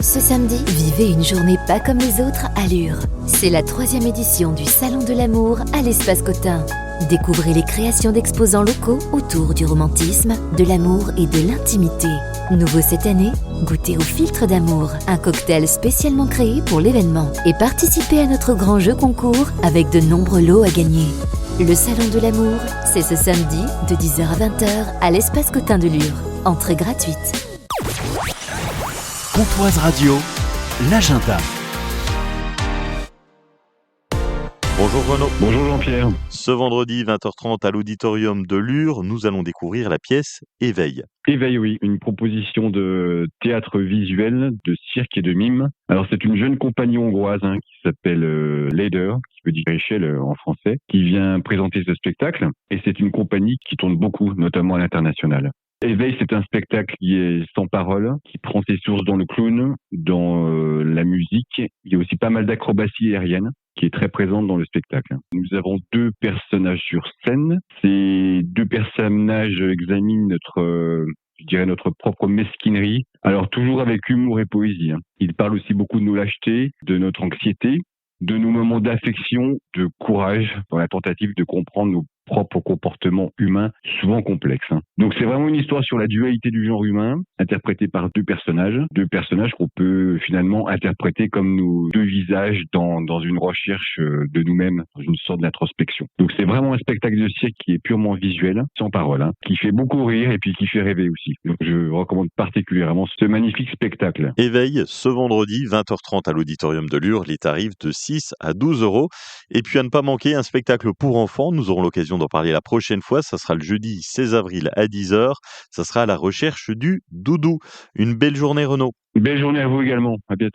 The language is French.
Ce samedi, vivez une journée pas comme les autres à Lure. C'est la 3e édition du Salon de l'amour à l'Espace Cotin. Découvrez les créations d'exposants locaux autour du romantisme, de l'amour et de l'intimité. Nouveau cette année, goûtez au filtre d'amour, un cocktail spécialement créé pour l'événement. Et participez à notre grand jeu concours avec de nombreux lots à gagner. Le Salon de l'amour, c'est ce samedi de 10h à 20h à l'Espace Cotin de Lure. Entrée gratuite. Pontoise Radio, l'agenda. Bonjour Renaud. Bonjour Jean-Pierre. Ce vendredi 20h30 à l'auditorium de Lure, nous allons découvrir la pièce Éveil. Éveil, oui, une proposition de théâtre visuel, de cirque et de mime. Alors c'est une jeune compagnie hongroise qui s'appelle Leder, qui veut dire échelle en français, qui vient présenter ce spectacle. Et c'est une compagnie qui tourne beaucoup, notamment à l'international. Éveil, c'est un spectacle qui est sans parole, qui prend ses sources dans le clown, dans la musique. Il y a aussi pas mal d'acrobatie aérienne qui est très présente dans le spectacle. Nous avons 2 personnages sur scène. Ces 2 personnages examinent notre propre mesquinerie. Alors toujours avec humour et poésie. Ils parlent aussi beaucoup de nos lâchetés, de notre anxiété, de nos moments d'affection, de courage dans la tentative de comprendre nos propres comportements humains, souvent complexes. Donc c'est vraiment une histoire sur la dualité du genre humain, interprétée par 2 personnages qu'on peut finalement interpréter comme nos 2 visages dans une recherche de nous-mêmes, dans une sorte d'introspection. Donc c'est vraiment un spectacle de cirque qui est purement visuel, sans parole, qui fait beaucoup rire et puis qui fait rêver aussi. Donc je recommande particulièrement ce magnifique spectacle. Éveil, ce vendredi 20h30 à l'auditorium de Lure, les tarifs de 6 à 12 €. Et puis à ne pas manquer, un spectacle pour enfants, nous aurons l'occasion d'en parler la prochaine fois, ça sera le jeudi 16 avril à 10h, ça sera à la recherche du doudou. Une belle journée Renaud. Belle journée à vous également, à bientôt.